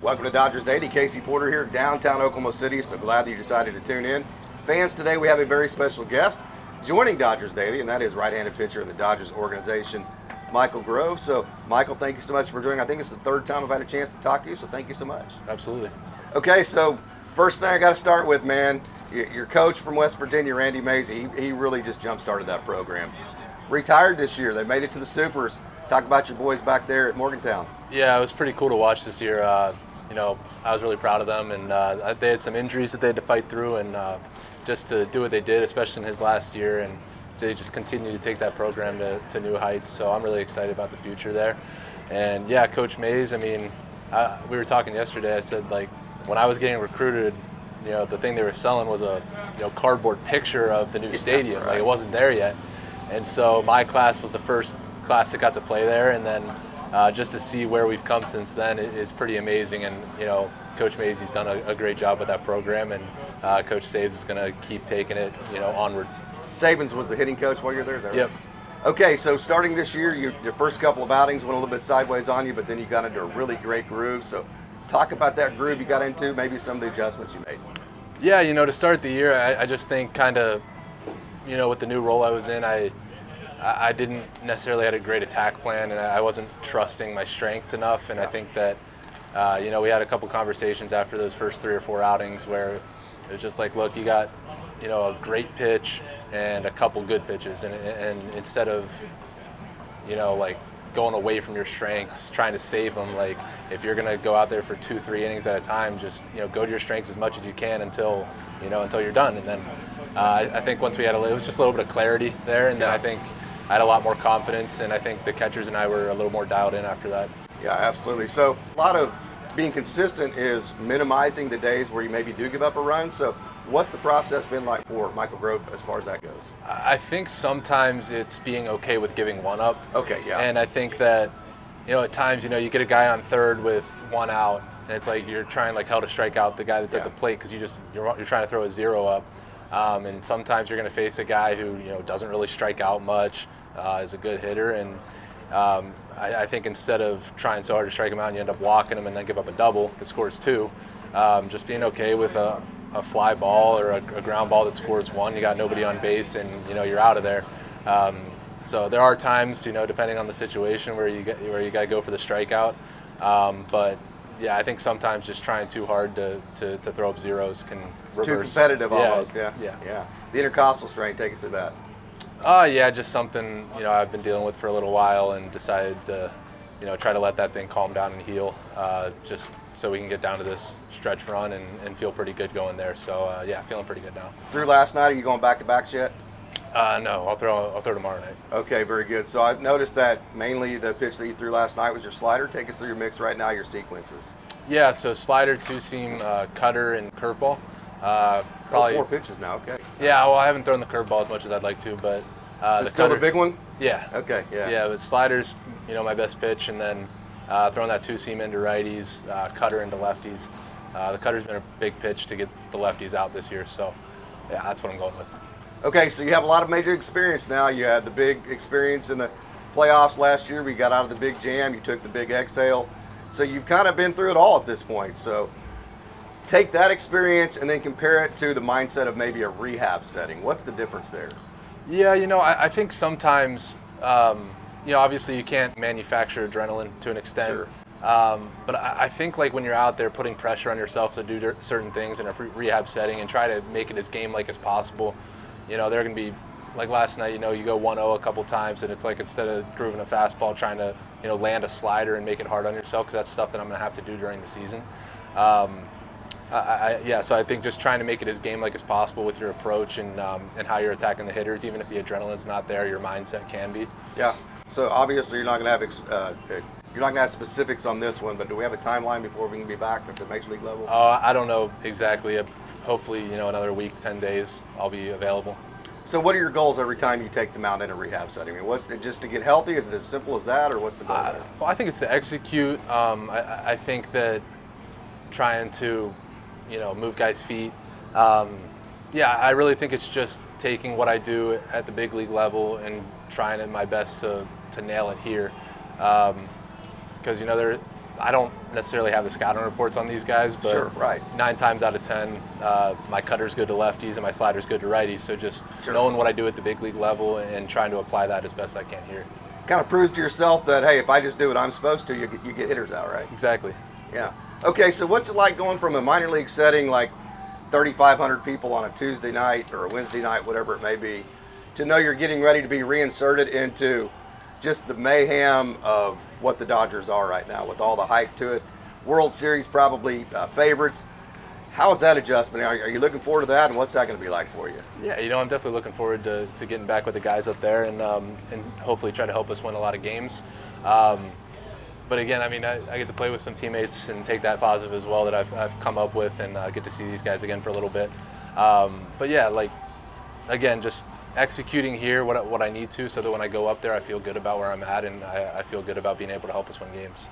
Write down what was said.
Welcome to Dodgers Daily. Casey Porter here, downtown Oklahoma City. So glad that you decided to tune in. Fans, today we have a very special guest joining Dodgers Daily, and that is right-handed pitcher in the Dodgers organization, Michael Grove. So, Michael, thank you so much for joining. I think it's the third time I've had a chance to talk to you, so thank you so much. Absolutely. Okay, so first thing I got to start with, man, your coach from West Virginia, Randy Mays, he really just jump-started that program. Retired this year. They made it to the Supers. Talk about your boys back there at Morgantown. Yeah, it was pretty cool to watch this year. I was really proud of them, and they had some injuries that they had to fight through, and just to do what they did, especially in his last year, and they just continue to take that program to new heights. So I'm really excited about the future there. And yeah, Coach Mays, I mean, we were talking yesterday. I said, like, when I was getting recruited, the thing they were selling was a cardboard picture of the new stadium. Right. Like, it wasn't there yet. And so my class was the first class that got to play there, and then just to see where we've come since then is pretty amazing. And Coach Mays, done a great job with that program, and Coach Saves is going to keep taking it onward. Sabins was the hitting coach while you're there, is that right? Yep. Okay, so starting this year, your first couple of outings went a little bit sideways on you, but then you got into a really great groove. So talk about that groove you got into, maybe some of the adjustments you made. Yeah, to start the year, I just think kind of, with the new role I was in, I didn't necessarily had a great attack plan, and I wasn't trusting my strengths enough. And I think that, we had a couple conversations after those first 3 or 4 outings where it was just like, look, you got, a great pitch and a couple good pitches, and instead of, like going away from your strengths, trying to save them, like if you're gonna go out there for 2-3 innings at a time, just go to your strengths as much as you can until you're done. And then I think once we had it was just a little bit of clarity there, and then I think I had a lot more confidence, and I think the catchers and I were a little more dialed in after that. Yeah, absolutely. So a lot of being consistent is minimizing the days where you maybe do give up a run. So what's the process been like for Michael Grove as far as that goes? I think sometimes it's being okay with giving one up. Okay, yeah. And I think that, at times, you get a guy on third with 1 out, and it's like you're trying like hell to strike out the guy that's at the plate because you're trying to throw a 0 up. And sometimes you're going to face a guy who doesn't really strike out much, is a good hitter, and I think instead of trying so hard to strike him out, you end up walking him and then give up a double that scores 2. Just being okay with a fly ball or a ground ball that scores 1, you got nobody on base, and you're out of there. So there are times, depending on the situation, where you got to go for the strikeout. But yeah, I think sometimes just trying too hard to throw up zeros can reverse. Too competitive almost, yeah. Yeah. The intercostal strain, take us through that. Yeah, just something, I've been dealing with for a little while, and decided to, try to let that thing calm down and heal, just so we can get down to this stretch run and feel pretty good going there. So, yeah, feeling pretty good now. Through last night, are you going back-to-backs yet? No, I'll throw tomorrow night. Okay, very good. So I've noticed that mainly the pitch that you threw last night was your slider. Take us through your mix right now, your sequences. Yeah, so slider, 2-seam, cutter, and curveball. Probably 4 pitches now, okay. Yeah, well, I haven't thrown the curveball as much as I'd like to, but still the big one? Yeah. Okay, yeah. Yeah, but slider's, my best pitch, and then throwing that 2-seam into righties, cutter into lefties. The cutter's been a big pitch to get the lefties out this year, so yeah, that's what I'm going with. Okay, so you have a lot of major experience now. You had the big experience in the playoffs last year. We got out of the big jam. You took the big exhale. So you've kind of been through it all at this point. So take that experience and then compare it to the mindset of maybe a rehab setting. What's the difference there? Yeah, I think sometimes, obviously you can't manufacture adrenaline to an extent. Sure. But I think like when you're out there putting pressure on yourself to do certain things in a rehab setting and try to make it as game-like as possible, they're going to be, like last night, you go 1-0 a couple times, and it's like instead of grooving a fastball, trying to, land a slider and make it hard on yourself, because that's stuff that I'm going to have to do during the season. So I think just trying to make it as game-like as possible with your approach and how you're attacking the hitters, even if the adrenaline's not there, your mindset can be. Yeah. So obviously you're not going to have specifics on this one, but do we have a timeline before we can be back at the major league level? I don't know exactly. Hopefully, another week, 10 days, I'll be available. So what are your goals every time you take them out in a rehab setting? I mean, what's it, just to get healthy? Is it as simple as that, or what's the goal there? Well, I think it's to execute. I think that trying to, move guys' feet. I really think it's just taking what I do at the big league level and trying my best to nail it here. Because, I don't necessarily have the scouting reports on these guys, but Sure, right. 9 times out of 10, my cutter's good to lefties and my slider's good to righties. So just Sure. knowing what I do at the big league level and trying to apply that as best I can here. Kind of proves to yourself that, hey, if I just do what I'm supposed to, you get hitters out, right? Exactly. Yeah. Okay, so what's it like going from a minor league setting, like 3,500 people on a Tuesday night or a Wednesday night, whatever it may be, to know you're getting ready to be reinserted into just the mayhem of what the Dodgers are right now, with all the hype to it? World Series probably favorites. How is that adjustment? Are you looking forward to that, and what's that going to be like for you? Yeah, I'm definitely looking forward to getting back with the guys up there and hopefully try to help us win a lot of games. But again, I get to play with some teammates and take that positive as well that I've come up with, and get to see these guys again for a little bit. But yeah, again, just executing here what I need to, so that when I go up there, I feel good about where I'm at, and I feel good about being able to help us win games.